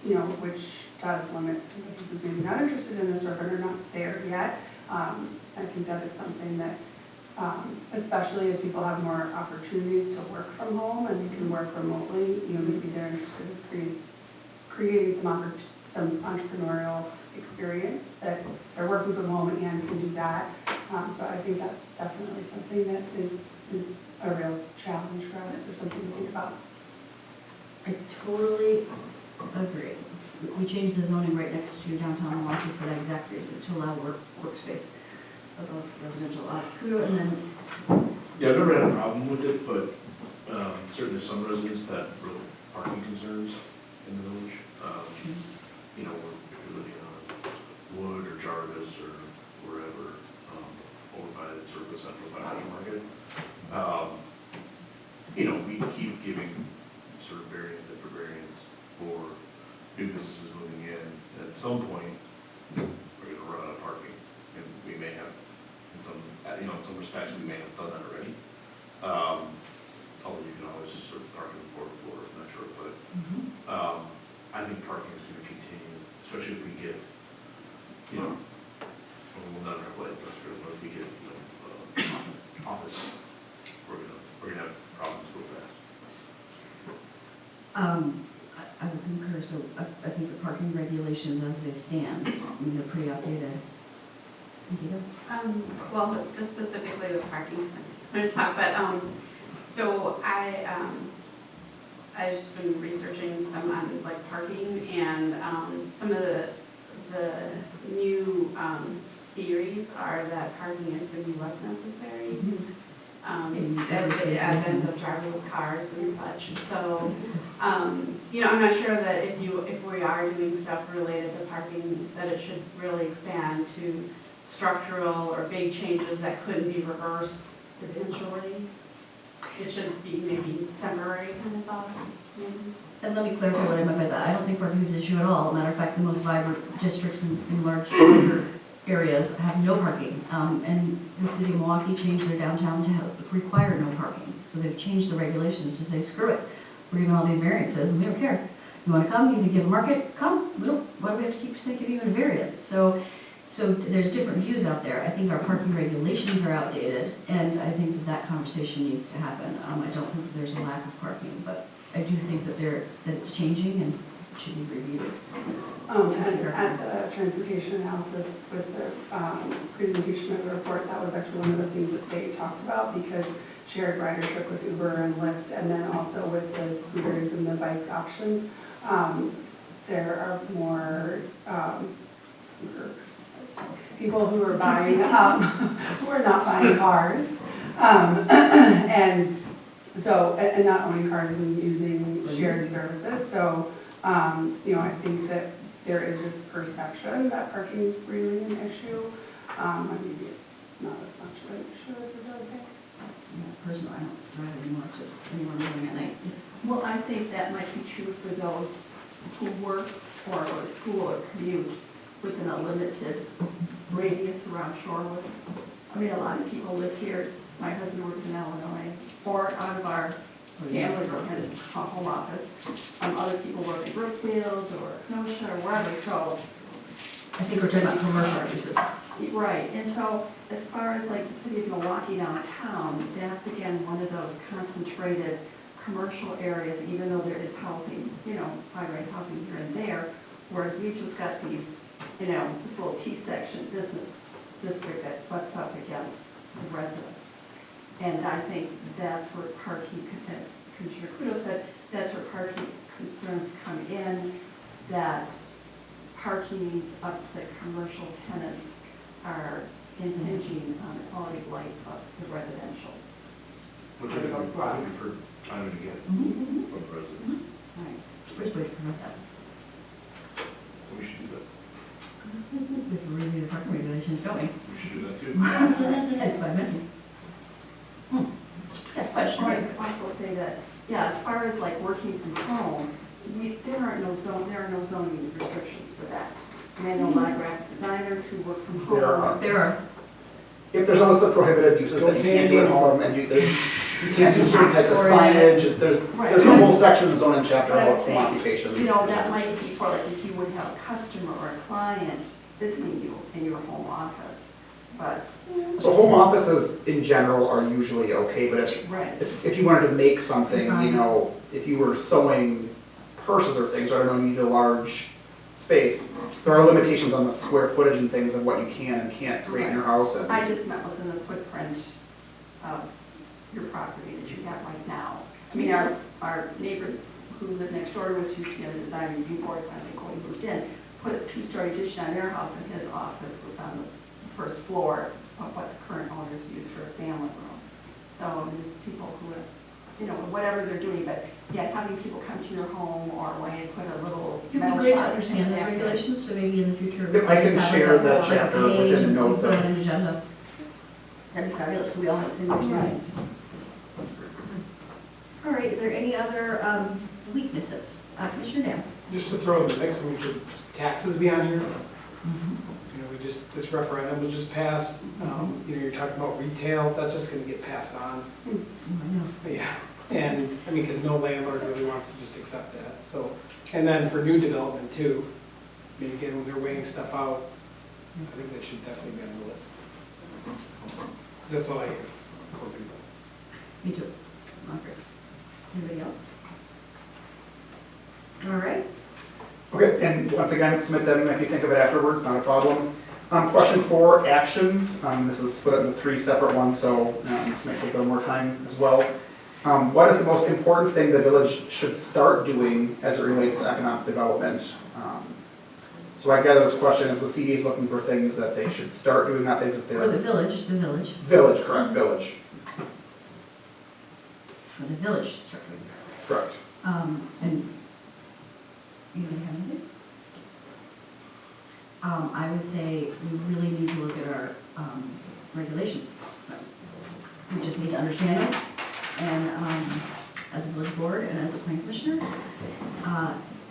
which does limit somebody who's maybe not interested in this or are not there yet. I think that is something that, especially as people have more opportunities to work from home and they can work remotely, maybe they're interested in creating some entrepreneurial experience that they're working from home and can do that. So I think that's definitely something that is a real challenge for us, or something to think about. I totally agree. We changed the zoning right next to downtown Milwaukee for that exact reason, to allow workspace above residential. Kudo, and then. Yeah, I've never had a problem with it, but certainly some residents have real parking concerns in the village. If you're living on Wood or Jarvis or wherever, over by sort of the central Biotic market, we keep giving sort of variance after variance for new businesses moving in. And at some point, we're going to run out of parking, and we may have, in some respects, we may have done that already. Although you can always just sort of park in the fourth floor, I'm not sure, but I think parking is going to continue, especially if we get, we'll never have light industrial, but if we get, office, we're gonna have problems real fast. I would concur. So I think the parking regulations as they stand, they're pretty outdated. Cynthia? Well, just specifically with parking, I'm going to talk, but so I just been researching some on like parking, and some of the new theories are that parking is going to be less necessary. As the advent of driverless cars and such. So, I'm not sure that if we are doing stuff related to parking, that it should really expand to structural or big changes that couldn't be reversed eventually. It should be maybe temporary kind of thoughts, maybe. And let me clarify what I meant by that. I don't think parking is an issue at all. Matter of fact, the most vibrant districts in larger areas have no parking. And the city of Milwaukee changed their downtown to require no parking. So they've changed the regulations to say, screw it. We're giving all these variances and we don't care. You want to come, you think you have a market, come. Why do we have to keep saying giving you a variance? So there's different views out there. I think our parking regulations are outdated, and I think that conversation needs to happen. I don't think there's a lack of parking, but I do think that it's changing and should be reviewed. And at the transportation analysis with the presentation of the report, that was actually one of the things that they talked about, because shared ridership with Uber and Lyft, and then also with the scooters and the bike option, there are more people who are buying, who are not buying cars, and so, and not owning cars and using shared services. So, I think that there is this perception that parking is really an issue. And maybe it's not as much of an issue as it does think. Personally, I don't drive anymore to anyone living at night. Well, I think that might be true for those who work or go to school or commute within a limited radius around Shorewood. I mean, a lot of people live here. My husband works in Illinois, or out of our family room has a home office. Other people work in Brookfield or Kenosha or wherever, so. I think we're talking about commercial uses. Right, and so as far as like the city of Milwaukee downtown, that's again one of those concentrated commercial areas, even though there is housing, high-rise housing here and there, whereas we've just got these, this little T-section business district that butts up against the residents. And I think that's where parking, as Commissioner Kudo said, that's where parking concerns come in, that parking needs up to commercial tenants are impinging on the quality of life of the residential. Which I think we're looking for time to get from the residents. Right. Which way to promote that? We should do that. We can review the parking regulations, don't we? We should do that too. That's what I mentioned. Yes, but I also say that, as far as like working from home, there are no zoning restrictions for that. And I know a lot of graphic designers who work from home. There are. If there's also prohibited uses that you can't do at home and You can't do certain types of Or, signage, there's a whole section in the zoning chapter But I was about home saying, occupations. You know, that might be for like if you would have a customer or a client visiting you in your home office, but. So home offices in general are usually okay, but Right. if you wanted to make something, you Design. know, if you were sewing purses or things, or I don't know, you need a large space, there are limitations on the square footage and things of what you can and can't create in your house. And I just meant within the footprint of your property that you have right now. I mean, our neighbor who lived next door to us used to be on the design review board when they when we moved in, put a two-story addition on their house, and his office was on the first floor of what the current owners use for a family room. So I mean, there's people who, you know, whatever they're doing, but yeah, having people come to your home or when you put a little It'd be metal great to shop understand those back there. regulations, so maybe in the future. we Yep, I just can have share like a- that like a chapter page within the and notes put of- on an agenda. That'd be fabulous, so we all have the same understanding. All right, is there any other weaknesses? Commissioner Dan? Just to throw in the mix, I mean, should taxes be on here? You know, this referendum was just passed, you know, you're talking about retail, that's just gonna get passed on. Oh, I know. Yeah, and, I mean, because no landlord really wants to just accept that, so. And then for new development too, I mean, again, when they're weighing stuff out, I think that should definitely be on the list. That's all I have. Me too. Margaret. Anybody else? All right. Okay, and once again, submit them if you think of it afterwards, not a problem. Question 4, actions. This is split up into 3 separate ones, so this may take a little more time as well. What is the most important thing the village should start doing as it relates to economic development? So I gather this question is the CD is looking for things that they should start doing, not things that For the they're... village. Village, correct, village, For the village to start doing. correct. And you gonna have anything? I would say we really need to look at our regulations. We just need to understand it, and as a village board and as a planning commissioner,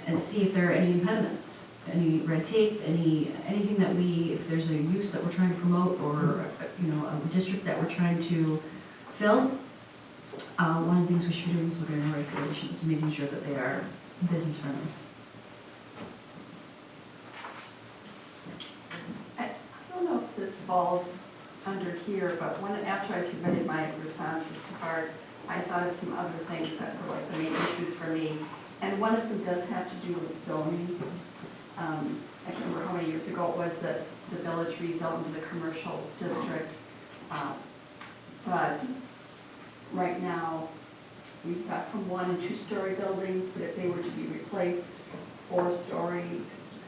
and see if there are any impediments, any red tape, anything that if there's a use that we're trying to promote, or you know, a district that we're trying to fill. One of the things we should be doing is looking at our regulations, making sure that they are business friendly. I don't know if this falls under here, but after I submitted my responses to Bart, I thought of some other things that were like the main issues for me. And one of them does have to do with zoning. I can't remember how many years ago it was that the village rezoned the commercial district. But right now, we've got some 1- and 2-story buildings, but if they were to be replaced, 4-story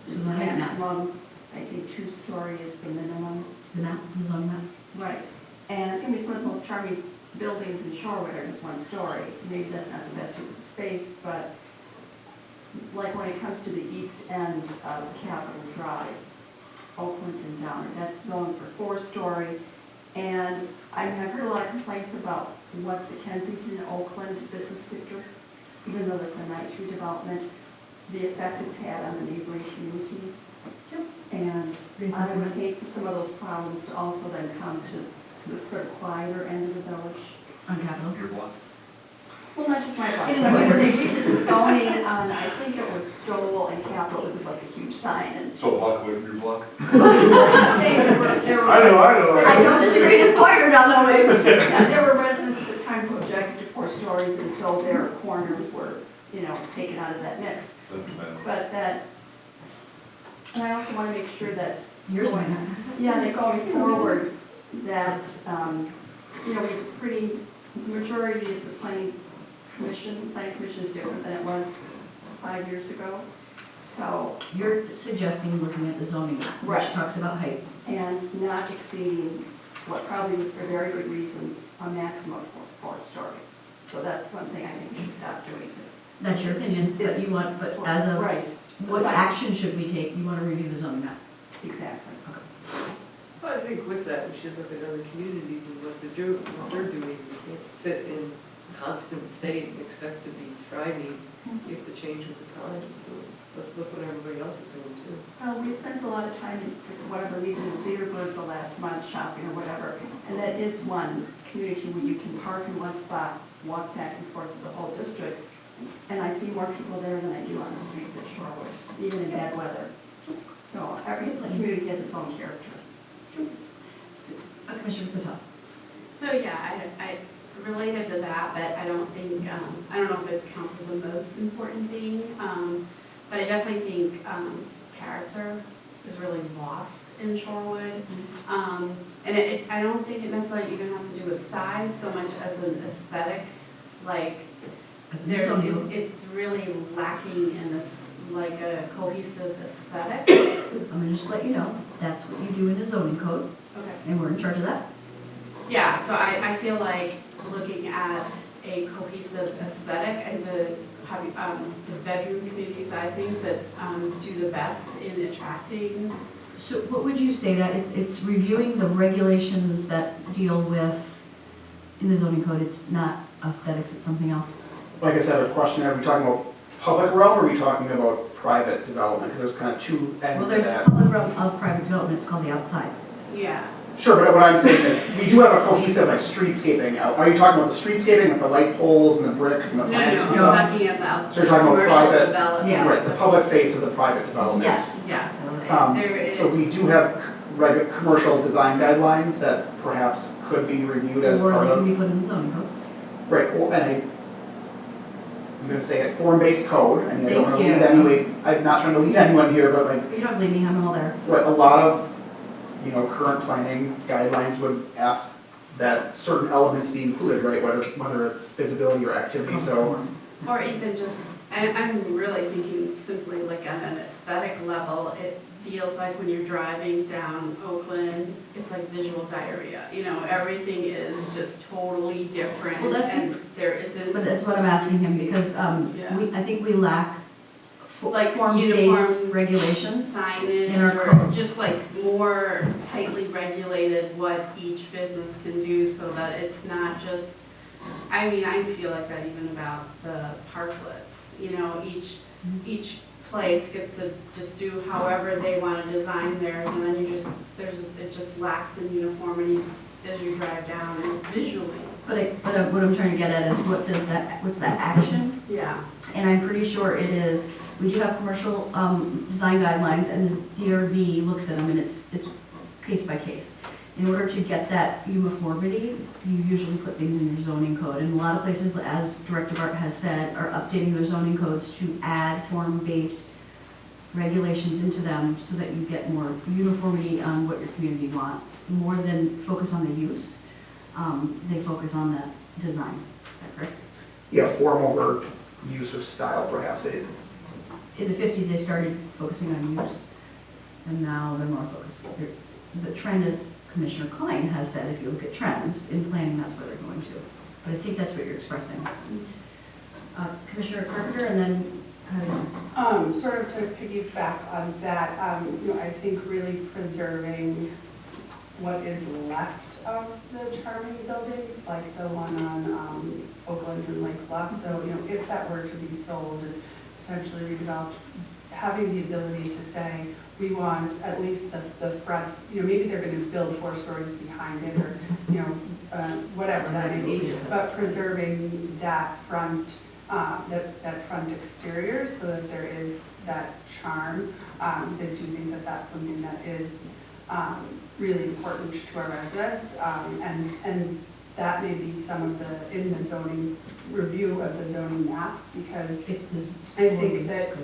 So is the the height map. maximum. I think 2-story is the minimum. The map, the zoning map. Right. And I mean, some of the most charming buildings in Shorewood are just 1 story. Maybe that's not the best use of space, but like when it comes to the east end of Capitol Drive, Oakland and Downer, that's zoned for 4-story. And I mean, I've heard a lot of complaints about what the Kensington and Oakland business districts, even though it's a nice redevelopment, the effect it's had on the neighboring communities. And I would hate for some of those problems to also then come to the sort of quieter end of the village. On Capitol. Your block? Well, not just my block. It is I mean, quieter. they redid the zoning on, I think it was Stoll and Capitol, it was like a huge sign and. So a block away from your block? There were- I know. I don't disagree, it's quieter down that way. Yeah, there were residents at the time who objected to 4 stories, and so their corners were, you know, taken out of that mix. But that, and I also want to make sure that, Yours might not. yeah, that going forward, that, you know, the majority of the planning commission is different than it was 5 years ago. So, You're suggesting looking at the zoning map, which Right. talks about height. and not exceeding what probably was for very good reasons, a maximum of 4 stories. So that's one thing I think we should stop doing this. That's your opinion, but you want, but as of, Right, what action should we take? You want to review the zoning map. exactly. Well, I think with that, we should look at other communities and what they're doing. We can't sit and constant state and expect to be thriving if the change with the times. So let's look what everybody else is doing too. We spent a lot of time, for whatever reason, in Cedarburg the last month shopping or whatever, and that is one community where you can park in one spot, walk back and forth to the whole district, and I see more people there than I do on the streets at Shorewood, even in bad weather. So every community has its own character. Commissioner Patel. So yeah, I related to that, but I don't think, I don't know if it counts as the most important thing, but I definitely think character is really lost in Shorewood. And I don't think it necessarily even has to do with size so much as an aesthetic, like it's really lacking in this, like a cohesive aesthetic. I'm gonna just let you know, that's what you do in the zoning code, Okay. and we're in charge of that. Yeah, so I feel like looking at a cohesive aesthetic and the bedroom communities, I think that do the best in attracting. So what would you say that, it's reviewing the regulations that deal with, in the zoning code, it's not aesthetics, it's something else? Like I said, a question, are we talking about public realm or are we talking about private development? Because there's kind of two ends Well, to there's that. public realm of private development, it's called the outside. Yeah. Sure, but what I'm saying is, we do have a cohesive, like, streetscaping. Are you talking about the streetscaping, with the light poles and the bricks and the No, plants and I'm stuff? talking about So you're talking about commercial private- development. Yeah. Right, the public face of the private development. Yes. Yes. There is. So we do have commercial design guidelines that perhaps could be reviewed as Or part they can be of. put in the zoning code. Right, well, and I'm gonna say it, form-based code, and I don't want to Thank lead you. anyway, I'm not trying to lead anyone here, but like, You don't believe me, I'm all there. right, a lot of, current planning guidelines would ask that certain elements be included, right, whether it's visibility or activity, so. Or even just, I'm really thinking simply like on an aesthetic level, it feels like when you're driving down Oakland, it's like visual diarrhea. Everything is just totally different. Well, that's- and there isn't. But that's what I'm asking him, because Yeah. I think we lack Like form-based uniform regulations. signage in our or code. just like more tightly regulated what each business can do so that it's not just, I feel like that even about the parklets, each place gets to just do however they want to design theirs and then it just lacks in uniformity as you drive down and it's visually. But what I'm trying to get at is what's that action? Yeah. And I'm pretty sure it is, we do have commercial design guidelines and the DRB looks at them and it's case by case. In order to get that uniformity, you usually put things in your zoning code. And a lot of places, as Director Art has said, are updating their zoning codes to add form-based regulations into them so that you get more uniformity on what your community wants. More than focus on the use, they focus on the design. Is that correct? Yeah, form over use or style, perhaps. In the 50s, they started focusing on use, and now they're more focused. The trend is, Commissioner Klein has said, if you look at trends in planning, that's where they're going to. But I think that's what you're expressing. Commissioner Carpenter, and then Sort of to piggyback on that, I think really preserving what is left of the charming buildings, like the one on Oakland and Lake Bluff. So, if that were to be sold and potentially redeveloped, having the ability to say, we want at least the front, maybe they're going to build 4 stories behind it or, whatever that may be, but preserving that front, that front exterior so that there is that charm. Because I do think that that's something that is really important to our residents. And that may be some of in the zoning review of the zoning map, because it's the. I think that,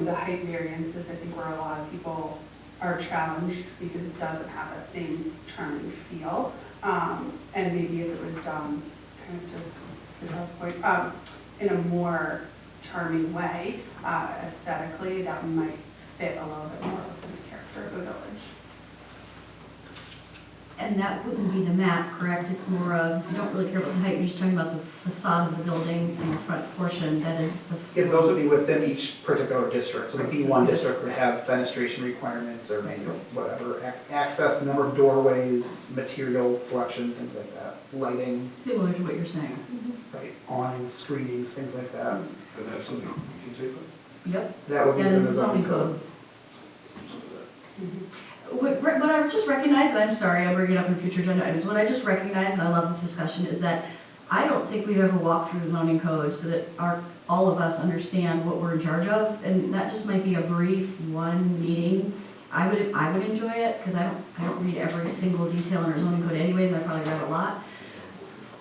the height variances, I think where a lot of people are challenged because it doesn't have that same charming feel. And maybe if it was done, kind of to Patel's point, in a more charming way, aesthetically, that might fit a little bit more within the character of the village. And that wouldn't be the map, correct? It's more of, you don't really care about the height, you're just talking about the facade of the building and the front portion, that is the. Yeah, those would be within each particular district. So the B1 district would have fenestration requirements or maybe whatever, access, number of doorways, material selection, things like that, lighting, Similar to what you're saying. right, awnings, screenings, things like that. And that's something you can take with. Yep, That would be that within is the the zoning code. What I just recognized, and I'm sorry, I'll bring it up in future agenda items, what I just recognized, and I love this discussion, is that I don't think we've ever walked through the zoning code so that all of us understand what we're in charge of, and that just might be a brief one meeting. I would enjoy it, because I don't read every single detail in our zoning code anyways, and I probably read a lot.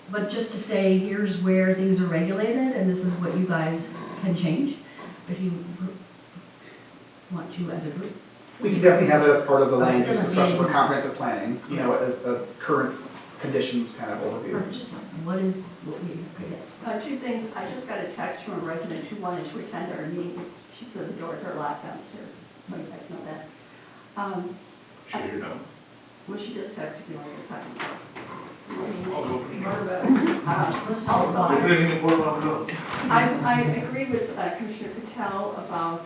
But just to say, here's where things are regulated, and this is what you guys can change, if you want to as a group. We can definitely have that as part of the land use Doesn't discussion for mean- comprehensive planning, you know, as the current conditions kind of Or overview. just what is, what we, I guess. Two things, I just got a text from a resident who wanted to attend our meeting. She said the doors are locked downstairs, so you guys know that. Should hear now. Well, she just texted me like a second ago. I'll go. Let's talk Also, about it. Drinking it, we're on milk. I agree with Commissioner Patel about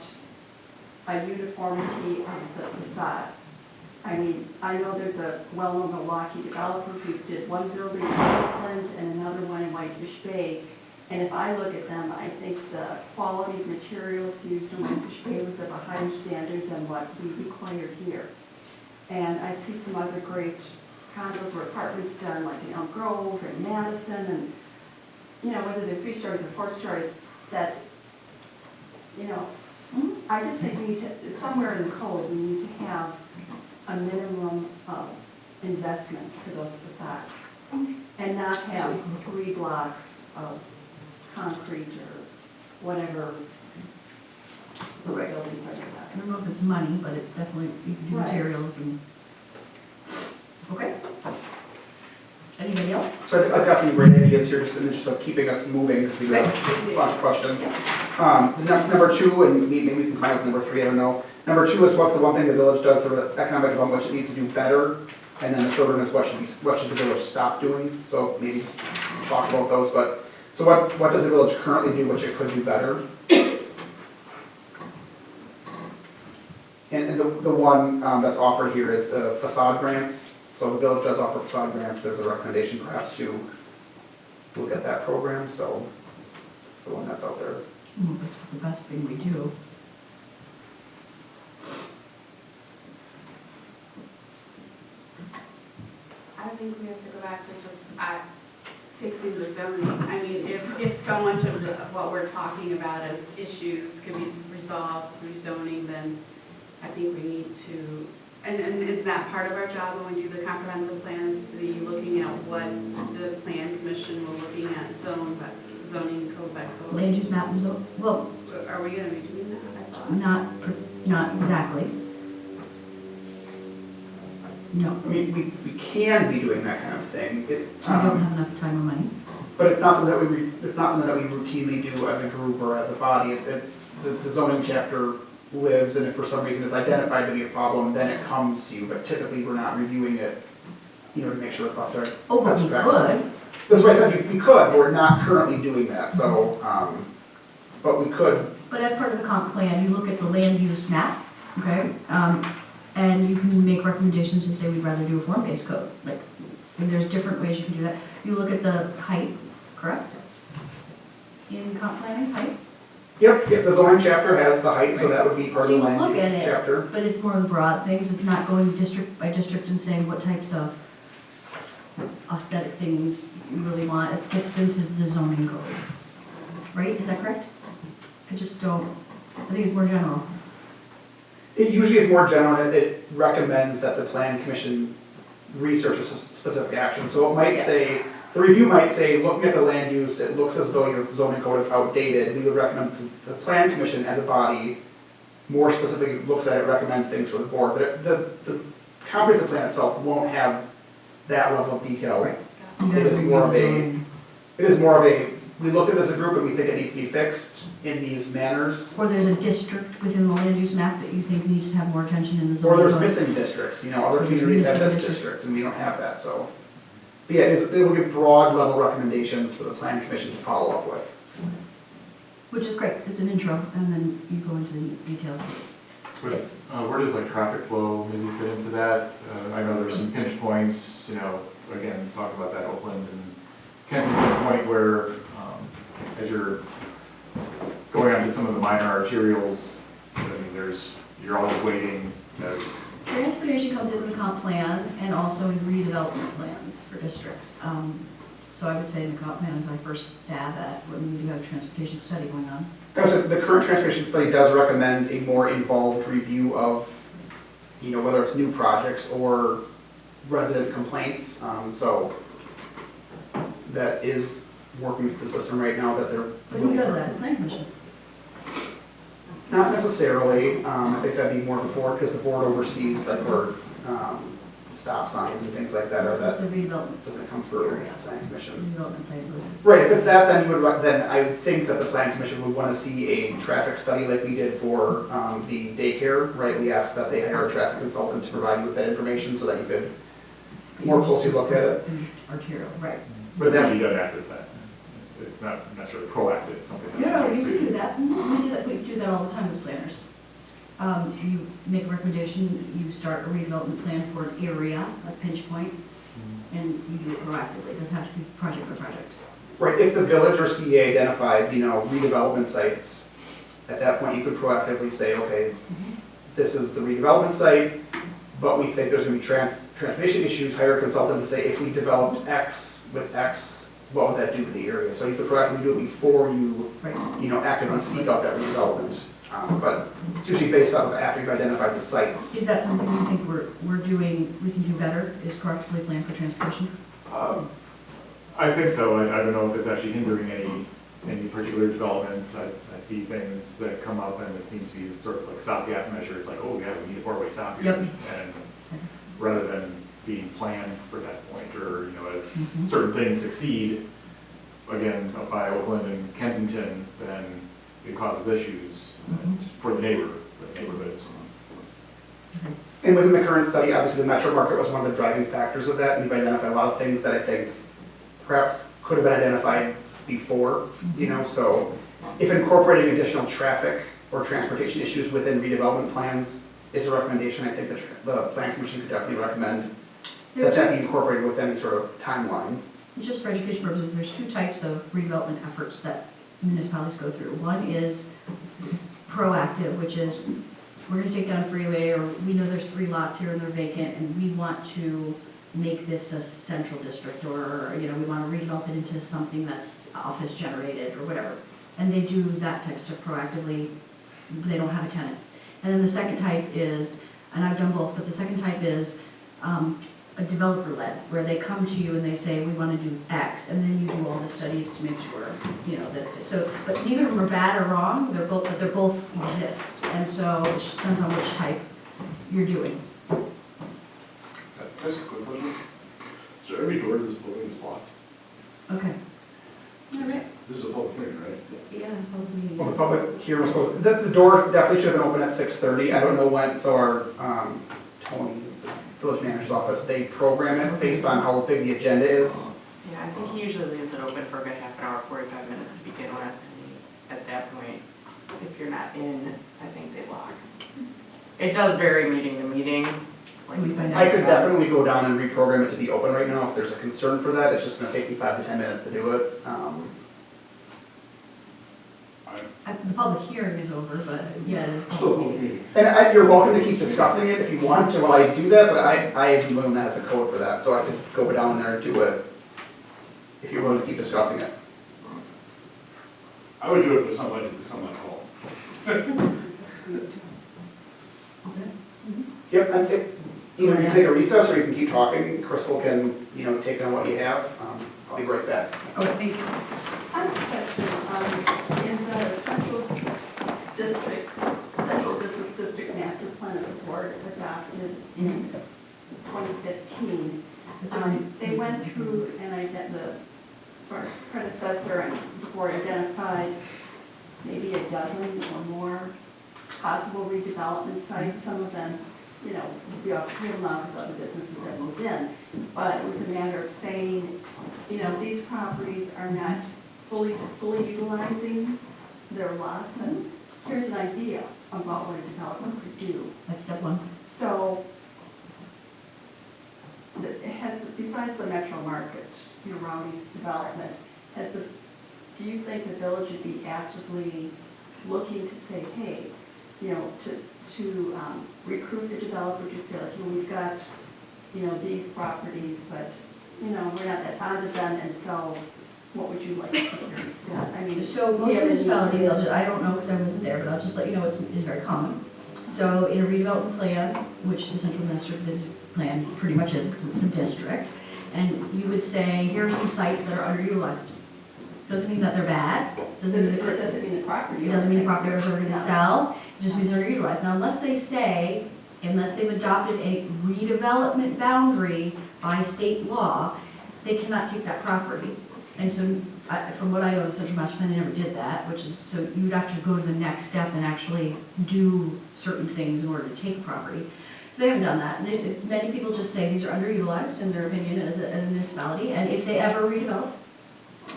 a uniformity of the facades. I mean, I know there's a well-known Milwaukee developer who did one building in Oakland and another one in Whitefish Bay. And if I look at them, I think the quality of materials used in Whitefish Bay was of a higher standard than what we require here. And I've seen some other great condos or apartments done, like in Elm Grove or in Madison, and, you know, whether they're 3 stories or 4 stories, that, you know, I just think we need to, somewhere in the code, we need to have a minimum of investment for those facades, and not have 3 blocks of concrete or whatever those Right. buildings are. I don't know if it's money, but it's definitely, you can do Right. materials and, okay. Anybody else? So I've got some great ideas here, just in the interest of keeping us moving, because we got a bunch of questions. Number 2, and maybe we can combine with number 3, I don't know. Number 2 is what's the one thing the village does for the economic development, which it needs to do better. And then the third one is what should the village stop doing? So maybe just talk about those, but, so what does the village currently do which it could do better? And the one that's offered here is facade grants. So the village does offer facade grants. There's a recommendation perhaps to look at that program, so it's the one that's out there. That's the best thing we do. I think we have to go back to just fixing the zoning. I mean, if so much of what we're talking about as issues can be resolved through zoning, then I think we need to, and is that part of our job when we do the comprehensive plan, is to be looking at what the plan commission will looking at zoning code by code? Land use map, well, Are we gonna be doing that, I thought? not exactly. No, I mean, we can be doing that kind of thing. we don't have enough time or money. But it's not something that it's not something that we routinely do as a group or as a body. It's the zoning chapter lives, and if for some reason it's identified to be a problem, then it comes to you. But typically, we're not reviewing it, you know, to make sure it's up to Oh, but best we practice. could. That's why I said we could, but we're not currently doing that. So, but we could. But as part of the comp plan, you look at the land use map, okay? And you can make recommendations and say we'd rather do a form-based code. Like, and there's different ways you can do that. You look at the height, correct? In comp planning, height? Yep, the zoning chapter has the height, so that would be part of So the you land look use at it, chapter. but it's more of the broad things. It's not going district by district and saying what types of aesthetic things you really want. It gets into the zoning code. Right? Is that correct? I just don't, I think it's more general. It usually is more general, and it recommends that the plan commission research a specific action. So it might Yes. say, the review might say, looking at the land use, it looks as though your zoning code is outdated. We would recommend the plan commission as a body more specifically looks at it, recommends things for the board. But the comprehensive plan itself won't have that level of detail. You It gotta is review more of the a- zoning. It is more of a we looked at it as a group and we think it needs to be fixed in these manners. Or there's a district within the land use map that you think needs to have more attention in the Or zoning there's code? missing districts, you know, other There's communities have missing this districts. district and we don't have that, so. But yeah, it will give broad level recommendations for the plan commission to follow up with. Which is great, it's an intro, and then you go into the details. Yes. Where does like traffic flow maybe fit into that? I know there's some pinch points, you know, again, talk about that Oakland and Kensington point where, as you're going on to some of the minor arterials, I mean, you're always waiting as. Transportation comes into the comp plan and also in redevelopment plans for districts. So I would say in the comp plan is our first stab at when we do have a transportation study going on. So the current transportation study does recommend a more involved review of, you know, whether it's new projects or resident complaints. So that is working through the system right now that they're. But who does that? The plan commission? Not necessarily. I think that'd be more of the board because the board oversees like where stop signs and things like that. Or It's that a redevelopment, doesn't come through plan commission. redevelopment plan goes. Right, if it's that, then then I would think that the plan commission would want to see a traffic study like we did for the daycare, right? We asked that they hire a traffic consultant to provide you with that information so that you could more closely look at it. Arterial, right. But it's usually done after that. It's not necessarily proactive, it's something that. No, you can do that. We do that all the time as planners. You make a recommendation, you start a redevelopment plan for an area, a pinch point, and you do it proactively. It doesn't have to be project by project. Right, if the village or CEA identified, you know, redevelopment sites, at that point you could proactively say, okay, this is the redevelopment site, but we think there's gonna be transportation issues, hire a consultant to say, if we developed X with X, what would that do to the area? So you could proactively do it before you, Right. you know, actively seek out that redevelopment. But it's usually based off of after you've identified the sites. Is that something you think we're doing, we can do better, is proactively plan for transportation? I think so. I don't know if it's actually hindering any particular developments. I see things that come up and it seems to be sort of like stopgap measures, like, oh, yeah, we need a four-way stop here. Yep. And rather than being planned for that point, or, you know, as certain things succeed, again, up by Oakland and Kensington, then it causes issues for the neighborhoods. And within the current study, obviously the metro market was one of the driving factors of that, and we've identified a lot of things that I think perhaps could have been identified before, you know, so if incorporating additional traffic or transportation issues within redevelopment plans is a recommendation, I think the plan commission could definitely recommend that be incorporated with any sort of timeline. Just for education purposes, there's two types of redevelopment efforts that municipalities go through. One is proactive, which is we're going to take down a freeway, or we know there's 3 lots here and they're vacant, and we want to make this a central district, or, you know, we want to redevelop it into something that's office generated or whatever. And they do that type of stuff proactively. They don't have a tenant. And then the second type is, and I've done both, but the second type is a developer-led, where they come to you and they say, we want to do X, and then you do all the studies to make sure, you know, that it's, so, but neither of them are bad or wrong, but they both exist, and so it just depends on which type you're doing. Just a quick question. So every door to this building is locked? Okay. All right. This is a public hearing, right? Yeah, public meeting. Well, the public here was supposed, the door definitely should have been open at 6:30. I don't know when, so our, Tony, village manager's office, they program it based on how big the agenda is. Yeah, I think he usually leaves it open for a good half an hour, 45 minutes to begin with. And at that point, if you're not in, I think they lock. It does vary meeting to meeting. Like We find out. I could definitely go down and reprogram it to be open right now if there's a concern for that. It's just gonna take me 5 to 10 minutes to do it. The public hearing is over, but yeah, it is a Still a public public meeting. meeting. And you're welcome to keep discussing it if you want to while I do that, but I am the one that has the code for that, so I could go down there and do it if you're willing to keep discussing it. I would do it, but it's not like home. Yep, and either you can take a recess or you can keep talking. Crystal can, you know, take on what you have. I'll be right back. Okay, thank you. I have a question. In the central business district master plan that the board adopted in 2015, they went through and or its predecessor and before it identified maybe a dozen or more possible redevelopment sites. Some of them, you know, would be off the table now because other businesses have moved in. But it was a matter of saying, you know, these properties are not fully utilizing their lots, and here's an idea about what a developer could do. That's step one. So, it has, besides the metro market, you know, Rowdy's development, do you think the village would be actively looking to say, hey, you know, to recruit the developer to say, like, you know, we've got, you know, these properties, but, you know, we're not that fond of them, and so what would you like to see here instead? I mean, So most municipalities, I don't know because I wasn't there, but I'll just let you know it's very common. So in a redevelopment plan, which the central master plan pretty much is because it's a district, and you would say, here are some sites that are underutilized. Doesn't mean that they're bad, doesn't mean the property. it doesn't mean the property owners are going to sell, it just means they're underutilized. Now, unless they've adopted a redevelopment boundary by state law, they cannot take that property. And so, from what I know, the central master plan, they never did that, which is, so you'd have to go to the next step and actually do certain things in order to take property. So they haven't done that. And many people just say these are underutilized, in their opinion, as a municipality, and if they ever redevelop,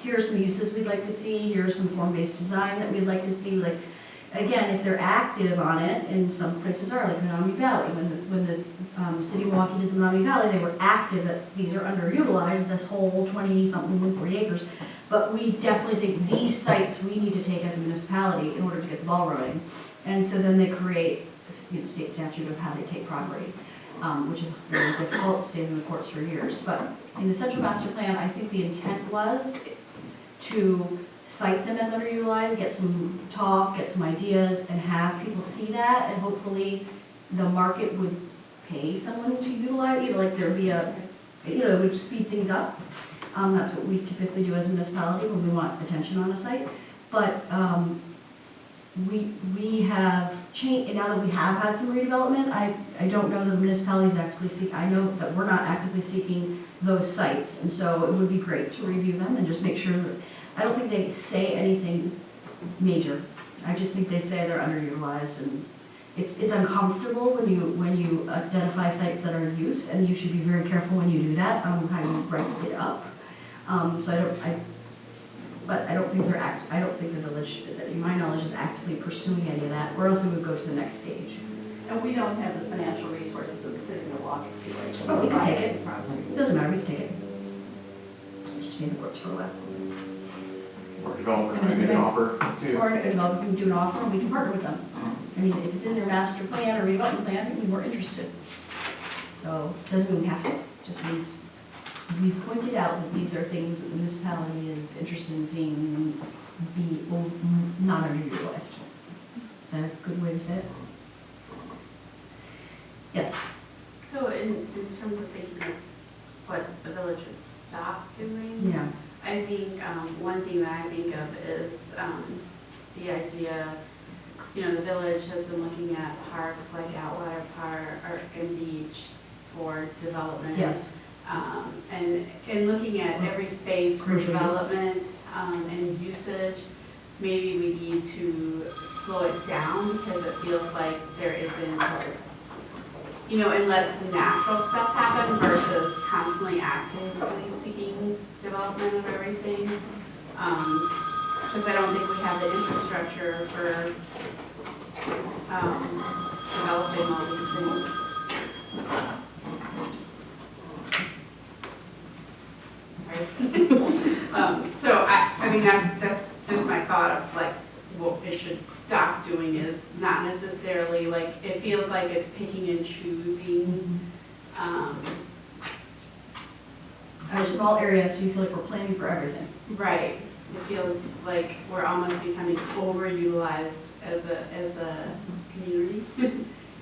here are some uses we'd like to see, here's some form-based design that we'd like to see, like, again, if they're active on it, and some places are, like Menominee Valley, when the city of Milwaukee did the Menominee Valley, they were active that these are underutilized, this whole 20-something, 140 acres, but we definitely think these sites we need to take as a municipality in order to get the ball rolling. And so then they create, you know, state statute of how they take property, which is very difficult, stays in the courts for years. But in the central master plan, I think the intent was to cite them as underutilized, get some talk, get some ideas, and have people see that, and hopefully the market would pay someone to utilize, you know, like there'd be a, you know, it would speed things up. That's what we typically do as a municipality when we want attention on a site. But we have changed, and now that we have had some redevelopment, I don't know that the municipalities actively seek, I know that we're not actively seeking those sites, and so it would be great to review them and just make sure that, I don't think they say anything major. I just think they say they're underutilized, and it's uncomfortable when you identify sites that are in use, and you should be very careful when you do that, how you break it up. But I don't think I don't think the village, that in my knowledge, is actively pursuing any of that, or else it would go to the next stage. And we don't have the financial resources of the city of Milwaukee to do it. But we can take it. It doesn't matter, we can take it. Just be in the courts for a while. Or development, I make an offer too. Or a developer can do an offer, and we can partner with them. I mean, if it's in their master plan or redevelopment plan, I think we're more interested. So, doesn't mean we have to, just means we've pointed out that these are things that the municipality is interested in seeing and be not underutilized. Is that a good way to say it? Yes? So in terms of thinking of what the village would stop doing, Yeah. I think one thing that I think of is the idea, you know, the village has been looking at parks like Atwater Park and Beach for development. Yes. And looking at every space for Commercial use. development and usage, maybe we need to slow it down because it feels like there isn't, you know, and let some natural stuff happen versus constantly actively seeking development of everything. Because I don't think we have the infrastructure for developing all these things. So I mean, that's just my thought of like, what it should stop doing is not necessarily like, it feels like it's picking and choosing. Our small area, so you feel like we're planning for everything. Right. It feels like we're almost becoming overutilized as a community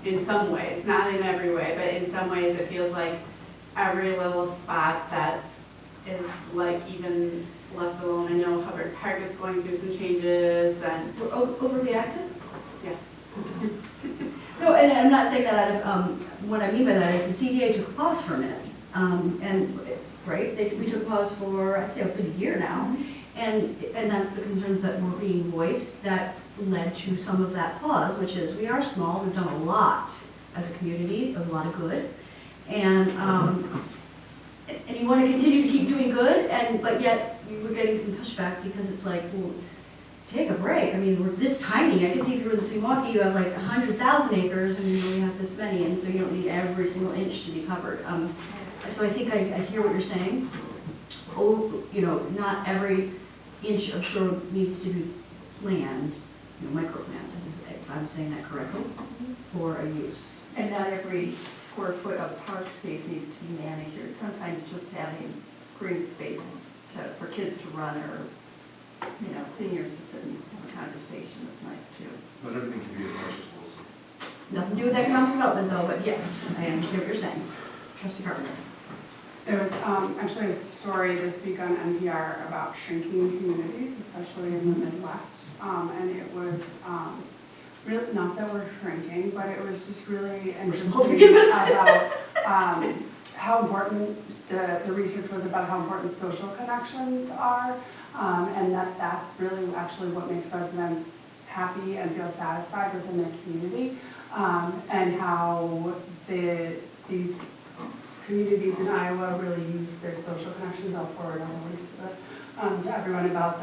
in some ways, not in every way, but in some ways it feels like every little spot that is like even left alone. I know Hubbard Park is going through some changes and. We're overly active? Yeah. No, and I'm not saying that out of, what I mean by that is the CDA took a pause for a minute. And right? We took pause for, I'd say, a good year now. And that's the concerns that were being voiced that led to some of that pause, which is we are small, we've done a lot as a community, a lot of good. And you want to continue to keep doing good, but yet you were getting some pushback because it's like, well, take a break. I mean, we're this tiny. I can see if you were in Milwaukee, you have like 100,000 acres and you only have this many, and so you don't need every single inch to be covered. So I think I hear what you're saying. Oh, not every inch of shore needs to be planned, microplanted, if I'm saying that correctly, for a use. And not every square foot of park space needs to be manicured. Sometimes just having green space for kids to run or, seniors to sit and have a conversation is nice too. Not everything can be as much as Wilson. Nothing to do with economic development though, but yes, I understand what you're saying. Trustee Carpenter. There was actually a story this week on NPR about shrinking communities, especially in the Midwest. And it was really, not that we're shrinking, but it was just really interesting about how important the research was about how important social connections are. And that's really actually what makes residents happy and feel satisfied within their community. And how these communities in Iowa really use their social connections. I'll forward on a link to everyone about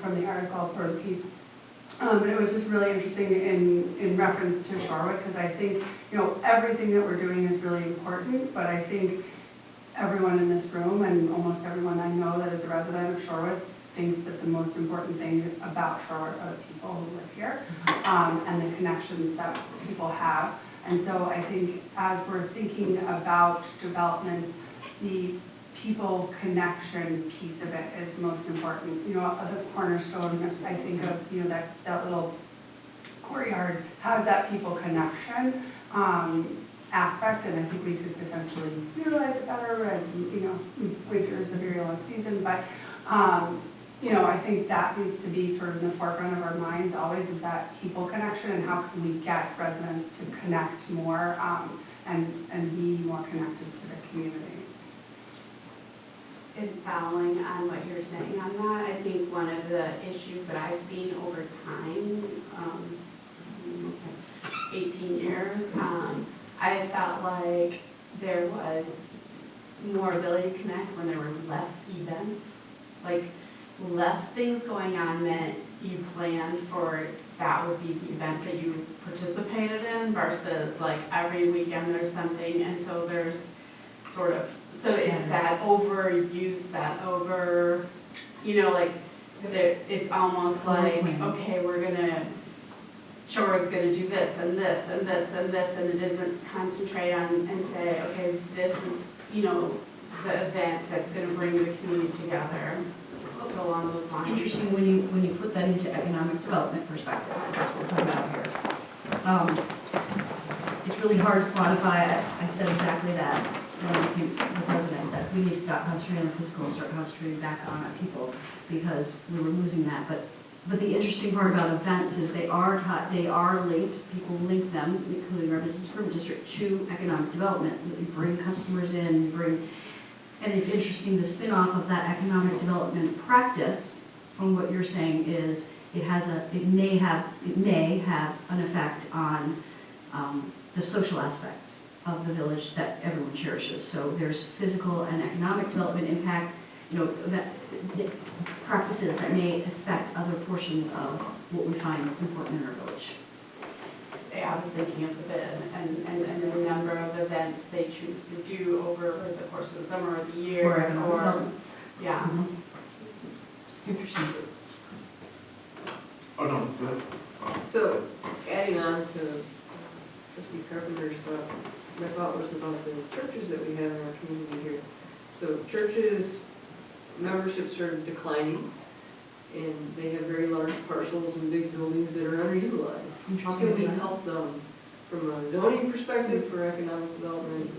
from the article for the piece. But it was just really interesting in reference to Shorewood, because I think, everything that we're doing is really important, but I think everyone in this room and almost everyone I know that is a resident of Shorewood thinks that the most important thing about Shorewood are the people who live here, and the connections that people have. And so I think as we're thinking about developments, the people connection piece of it is most important. The cornerstone, I think of, that little courtyard has that people connection aspect, and I think we could potentially utilize it better. And, winter is a very long season, but I think that needs to be sort of in the forefront of our minds always, is that people connection and how can we get residents to connect more and be more connected to the community. And following on what you're saying on that, I think one of the issues that I've seen over time, 18 years, I felt like there was more ability to connect when there were less events. Like, less things going on meant you planned for that would be the event that you participated in versus like every weekend there's something, and so there's sort of, so it's that overuse, that over, it's almost like, okay, Shorewood's gonna do this and this and this and this, and it isn't concentrate on and say, okay, this is, the event that's gonna bring the community together. So along those lines. Interesting when you put that into economic development perspective, that's what we're talking about here. It's really hard to quantify. I said exactly that when I became the president, that we need to stop concentrating on the physical and start concentrating back on our people, because we were losing that. But the interesting part about events is they are linked. People link them, including our business improvement district, to economic development. You bring customers in, and it's interesting, the spin-off of that economic development practice from what you're saying is it may have an effect on the social aspects of the village that everyone cherishes. So there's physical and economic development impact, that practices that may affect other portions of what we find important in our village. I was thinking of the bid and the number of events they choose to do over the course of the summer or the year. For economic development. Yeah. Mm-hmm. Interesting. Oh, no, go ahead. So, adding on to Trustee Carpenter's thought, my thought was about the churches that we have in our community here. So churches, memberships are declining, and they have very large parcels and big buildings that are underutilized. How can we help them from a zoning perspective for economic development?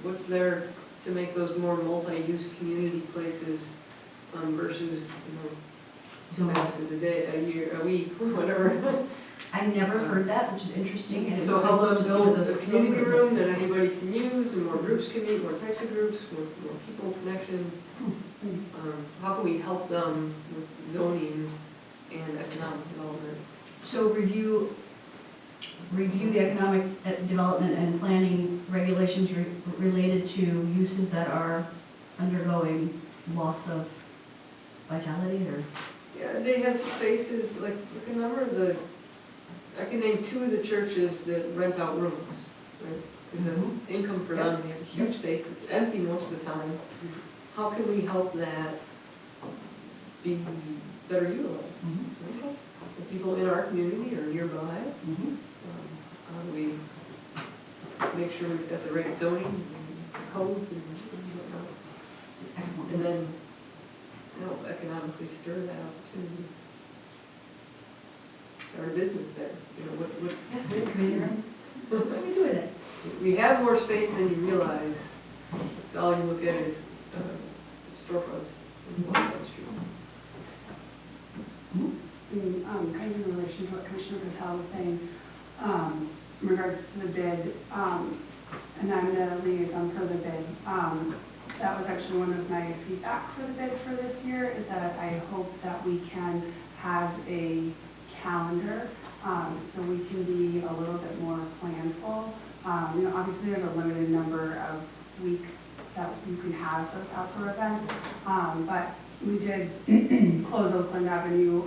What's there to make those more multi-use community places versus, some houses a day, a year, a week, whatever. I never heard that, which is interesting, and it So would help help them just some of build those a community zoning room processes. that anybody can use, and more groups can meet, more types of groups, more people connection. How can we help them with zoning and economic development? So review the economic development and planning regulations related to uses that are undergoing loss of vitality, or? Yeah, they have spaces, like a number of the, I can name 2 of the churches that rent out rooms, right? Because that's income for them, they have huge spaces, empty most of the time. How can we help that be better utilized? Right? The people in our community or nearby, how do we make sure we've got the right zoning and codes and whatnot? Excellent. And then help economically stir that opportunity. Start a business there, you know, what, Yeah, community room. What are we doing it? we have more space than you realize. All you look at is storefronts in Washington Street. Kind of in relation to what Commissioner Patel was saying, in regards to the bid, and I'm the liaison for the bid. That was actually one of my feedback for the bid for this year, is that I hope that we can have a calendar, so we can be a little bit more planful. You know, obviously there's a limited number of weeks that you can have those outdoor events, but we did close Oakland Avenue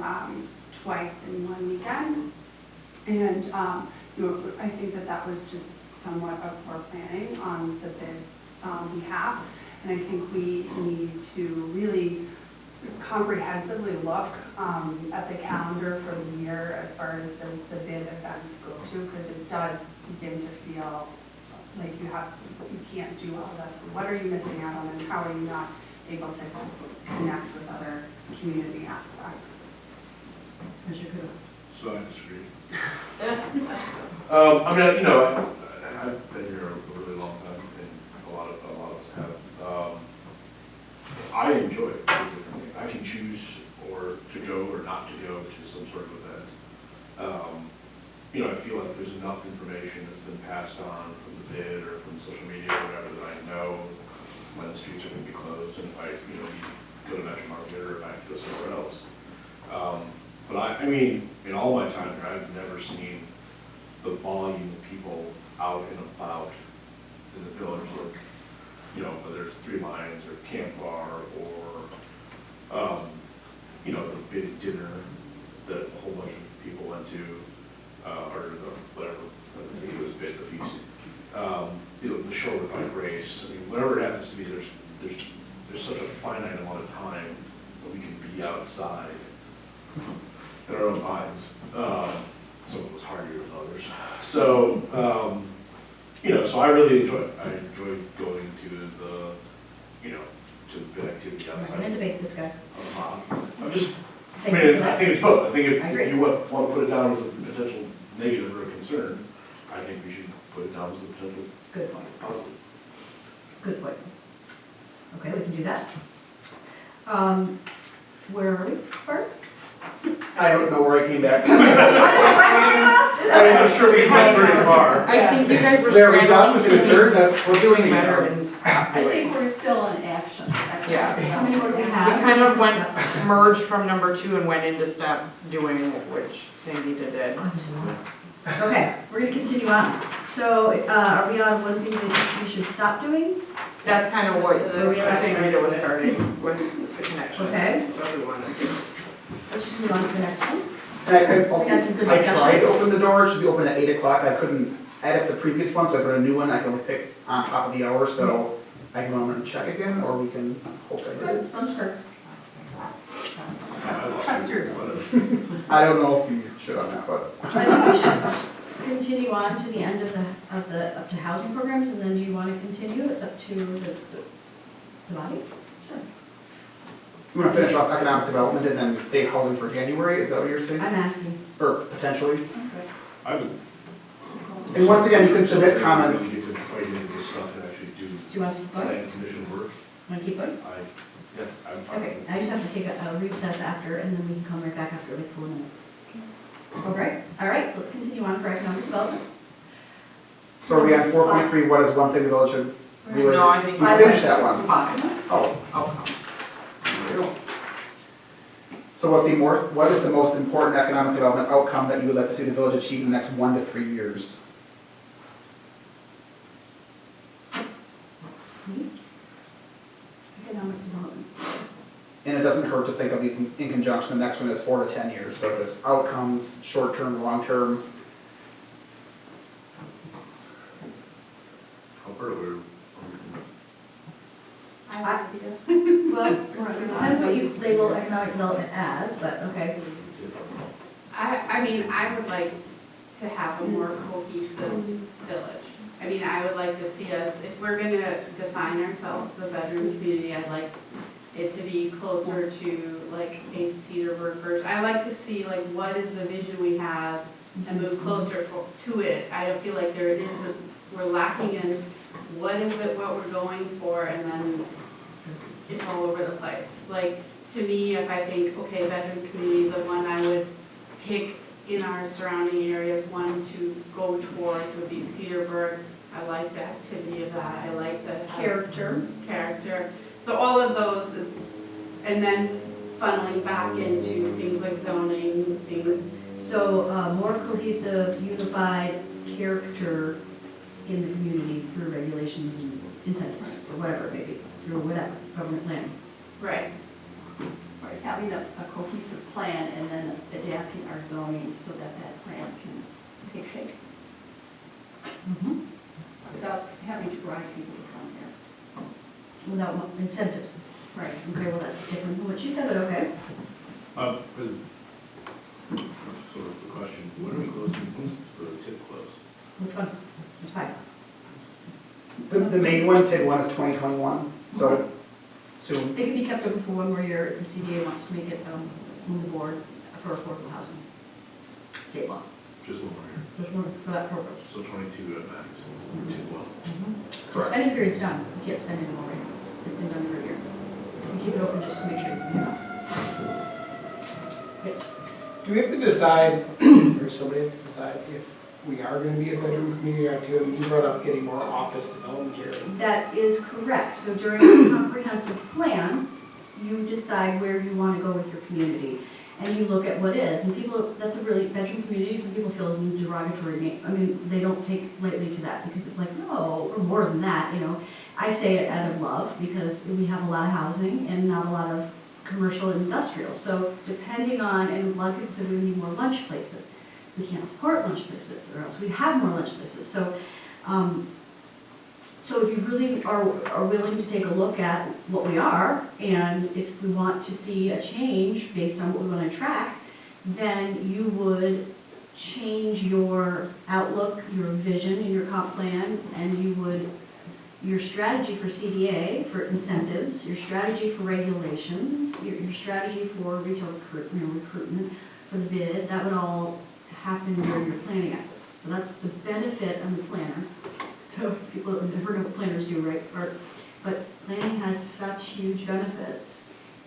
twice in one weekend. And you know, I think that that was just somewhat of poor planning on the bid's behalf. And I think we need to really comprehensively look at the calendar for the year as far as the bid events go to, because it does begin to feel like you can't do all that. So what are you missing out on, and how are you not able to connect with other community aspects? So I disagree. I mean, you know, I've been here a really long time, and a lot of us have. I enjoy it. I can choose or to go or not to go to some sort of event. You know, I feel like there's enough information that's been passed on from the bid or from social media or whatever that I know when the streets are going to be closed, and if I, you know, need to go to Metro Market or if I have to go somewhere else. But I mean, in all my time here, I've never seen the volume of people out and about in the village, like, you know, whether it's Three Lions or Camp Bar or, you know, the big dinner that a whole bunch of people went to, or the, whatever, I think it was the feast. You know, the Shorewood bike race, I mean, whatever it happens to be, there's such a finite amount of time that we can be outside in our own minds. Some of it was harder than others. So, you know, so I really enjoy it. I enjoy going to the, you know, to the big activity We're outside. gonna debate this, guys. I'm just, I Thank you for mean, I that. think it's both. I think I if agree. you want to put it down as a potential negative or a concern, I think we should put it down as a potential Good point. positive. Good point. Okay, we can do that. Where are we, Bart? I don't know where I came back. I'm not sure we went very far. I think you guys were. So are we done? We can adjourn? That works for Doing me. better and stop I doing. think we're still in action. Yeah. How many more do we We have? kind of went, merged from number 2 and went into step doing, which Sandy did. Okay, we're gonna continue on. So, are we on one thing that we should stop doing? That's kind of what Are we allowed to- Sandy was starting with the connection. Okay. So we wanted to. Let's just move on to the next one. And We had some good I discussion. tried to open the door, it should be open at 8 o'clock. I couldn't edit the previous one, so I put a new one. I can only pick on top of the hour, so I can go and check again, or we can hope I did it. I'm sure. Trust your I don't know if you should on that, but. I think we should continue on to the end of up to housing programs, and then do you want to continue? It's up to the body? Sure. You want to finish off economic development and then state housing for January? Is that what you're saying? I'm asking. Or potentially? Okay. I would. And once again, you can submit comments. We get to quite into this stuff and actually do So you want us to keep going? plan commission work. Want to keep going? Yeah, I'm fine. Okay, I just have to take a recess after, and then we can come right back after with 4 minutes. Okay, all right, so let's continue on for economic development. So are we on 4.3, what is one thing the village should really? No, I think We finished that one. Five. Oh, Outcomes. there we go. So what is the most important economic development outcome that you would like to see the village achieve in the next 1 to 3 years? Economic development. And it doesn't hurt to think of these in conjunction. The next one is 4 to 10 years. So this outcomes, short-term, long-term. How far away? I have an idea. Well, it depends what you label economic development as, but okay. I mean, I would like to have a more cohesive village. I mean, I would like to see us, if we're gonna define ourselves as a veteran community, I'd like it to be closer to like a Cedarburg version. I like to see like what is the vision we have and move closer to it. I don't feel like we're lacking in what is it, what we're going for, and then it's all over the place. Like, to me, if I think, okay, veteran community, the one I would pick in our surrounding areas, one to go towards would be Cedarburg. I like the activity of that. I like the character. So all of those is, and then funneling back into things like zoning, things. So more cohesive, unified character in the community through regulations and incentives, or whatever it may be, through whatever, government planning. Right. Right, having a cohesive plan and then adapting our zoning so that that plan can take shape without having to drive people to come here. Without incentives. Right, okay, well, that's different than what you said, but okay. Sort of the question, when are we closing, when's the tip close? Which one? It's fine. The main one, TID 1 is 2021, so soon. They can be kept open for one more year if the CDA wants to make it on the board for affordable housing. State law, Just one more year. there's more for that purpose. So 22 at max, too well. So spending period's done, you can't spend anymore right now. It's been done for a year. We keep it open just to make sure you have enough. Yes. Do we have to decide, or somebody have to decide if we are gonna be a bedroom community or two? And you brought up getting more office development here. That is correct. So during the comprehensive plan, you decide where you want to go with your community. And you look at what is, and people, that's a really, bedroom community, some people feel is a derogatory name. I mean, they don't take lightly to that because it's like, no, we're more than that, you know. I say it out of love because we have a lot of housing and not a lot of commercial and industrial. So depending on, and a lot of people say we need more lunch places. We can't support lunch places or else we have more lunch places. So, so if you really are willing to take a look at what we are, and if we want to see a change based on what we want to attract, then you would change your outlook, your vision in your comp plan, and you would, your strategy for CDA, for incentives, your strategy for regulations, your strategy for retail recruitment, for the bid, that would all happen during your planning efforts. So that's the benefit of the planner. So people have never know what planners do, right? But planning has such huge benefits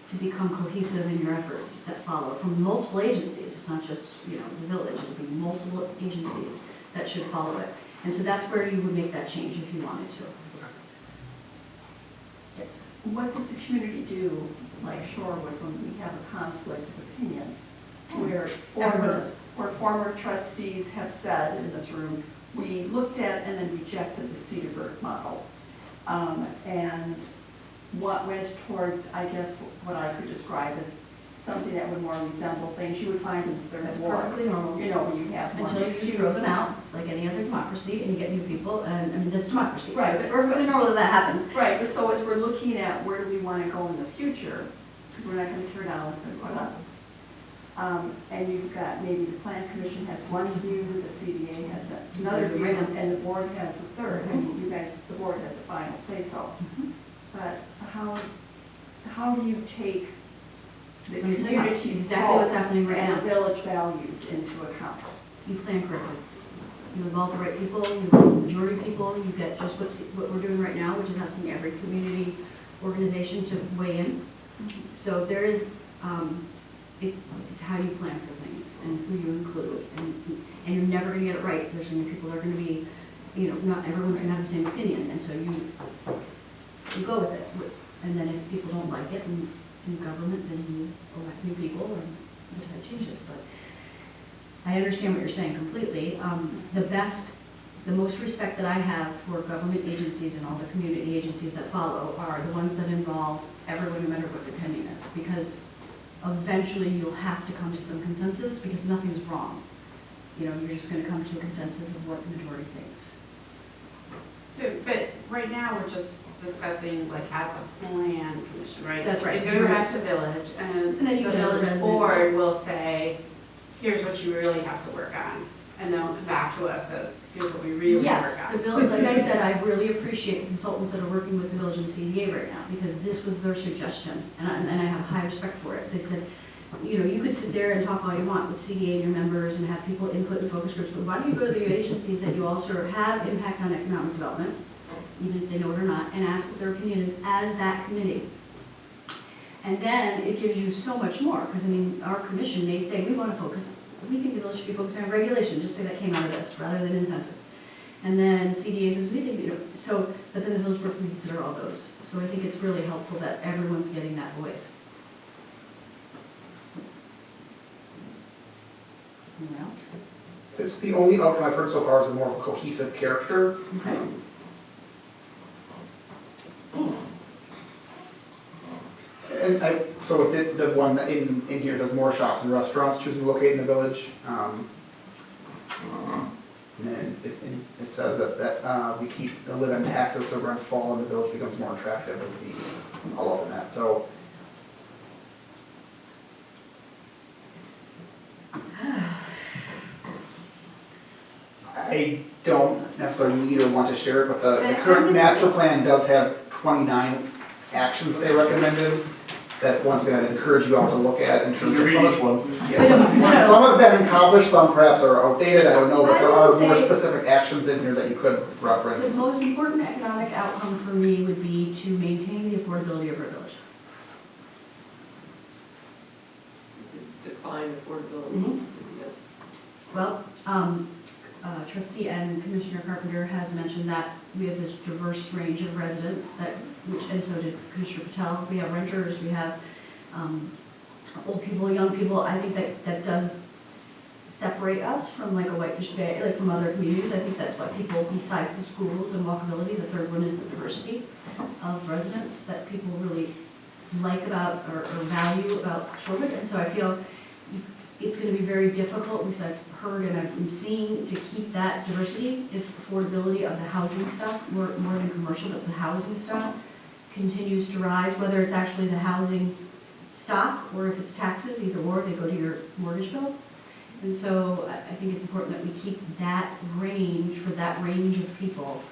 to become cohesive in your efforts that follow from multiple agencies. It's not just, you know, the village, it'll be multiple agencies that should follow it. And so that's where you would make that change if you wanted to. Yes. What does the community do, like Shorewood, when we have a conflict of opinions? Where former trustees have said in this room, we looked at and then rejected the Cedarburg model. And what went towards, I guess, what I could describe as something that would more resemble things you would find in the That's third ward. perfectly normal. You know, when you have one. Until you throw them out, like any other democracy, and you get new people, and I mean, that's democracy. So Right. it's perfectly normal that that happens. Right, but so as we're looking at where do we want to go in the future, because we're not going to tear down, it's going to put up. And you've got, maybe the plan commission has one view, the CDA has another view, and the board has a third. I mean, you guys, the board has the final say-so. But how do you take the Let me tell you community's exactly what's pulse happening right and now. the village values into account? You plan correctly. You involve the right people, you involve the majority of people, you get just what we're doing right now, which is asking every community organization to weigh in. So there is, it's how you plan for things and who you include, and you're never gonna get it right. There's gonna be people that are gonna be, not everyone's gonna have the same opinion, and so you go with it. And then if people don't like it in government, then you elect new people and the tide changes. But I understand what you're saying completely. The most respect that I have for government agencies and all the community agencies that follow are the ones that involve everyone, no matter what their opinion is, because eventually you'll have to come to some consensus, because nothing's wrong. You're just gonna come to a consensus of what the majority thinks. So, but right now, we're just discussing like at the plan commission, right? That's right. It's going back to village, and And then the you can as a village resident- board will say, here's what you really have to work on. And they'll come back to us as, here's what we really work Yes, on. the village, like I said, I really appreciate the consultants that are working with the village and CDA right now, because this was their suggestion, and I have high respect for it. They said, you could sit there and talk all you want with CDA and your members and have people input and focus groups, but why don't you go to the agencies that you also have impact on economic development, even if they know it or not, and ask what their opinion is as that committee. And then it gives you so much more, because our commission may say, we want to focus, we think the village should be focusing on regulation, just say that came out of this, rather than incentives. And then CDA says, we think, but then the village board can consider all those. So I think it's really helpful that everyone's getting that voice. Anyone else? It's the only outcome I've heard so far is a more of a cohesive character. Okay. And so the one that in here does more shops and restaurants choosing to locate in the village. And it says that we keep the live-in taxes, so rents fall and the village becomes more attractive as the all up in that. So I don't necessarily need or want to share it, but the current master plan does have 29 actions that they recommended that once again I'd encourage you all to look at in terms of Read each one. Yes, some have been accomplished, some perhaps are outdated, I don't know, but there I will are more say- specific actions in here that you could The reference. most important economic outcome for me would be to maintain the affordability of our village. Define affordability. Mhm. Yes. Well, trustee and Commissioner Carpenter has mentioned that we have this diverse range of residents and so did Commissioner Patel. We have renters, we have old people, young people. I think that does separate us from like a Whitefish Bay, like from other communities. I think that's what people, besides the schools and walkability, the third one is the diversity of residents that people really like about or value about Shorewood. And so I feel it's going to be very difficult, at least I've heard and I've seen, to keep that diversity if affordability of the housing stock, more than commercial, but the housing stock continues to rise, whether it's actually the housing stock or if it's taxes, either or, they go to your mortgage bill. And so I think it's important that we keep that range, for that range of people,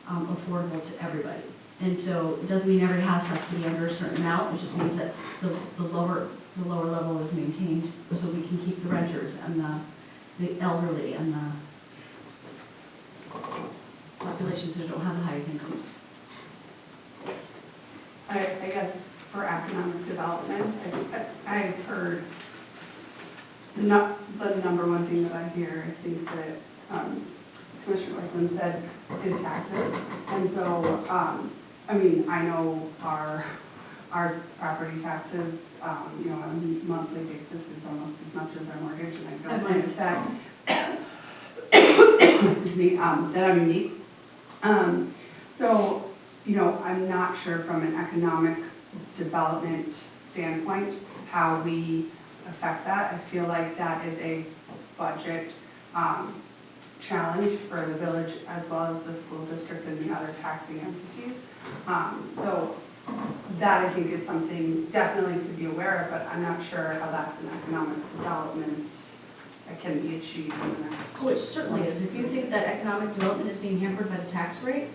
affordable to everybody. And so it doesn't mean every house has to be under a certain amount, it just means that the lower level is maintained so we can keep the renters and the elderly and the populations that don't have the highest incomes. Yes. I guess for economic development, I've heard the number one thing that I hear, I think that Commissioner Lakeland said, is taxes. And so, I know our property taxes, on a monthly basis is almost as much as our mortgage, and I don't think that, excuse me, that I'm unique. So, I'm not sure from an economic development standpoint how we affect that. I feel like that is a budget challenge for the village as well as the school district and the other taxing entities. So that I think is something definitely to be aware of, but I'm not sure how that's an economic development that can be achieved in the next. Oh, it certainly is. If you think that economic development is being hampered by the tax rate,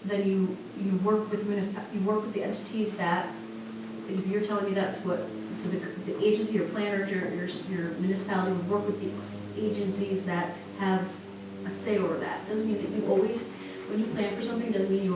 then you work with the entities that, if you're telling me that's what, so the agency, your planners, your municipality would work with the agencies that have a say over that. Doesn't mean that you always, when you plan for something, doesn't mean you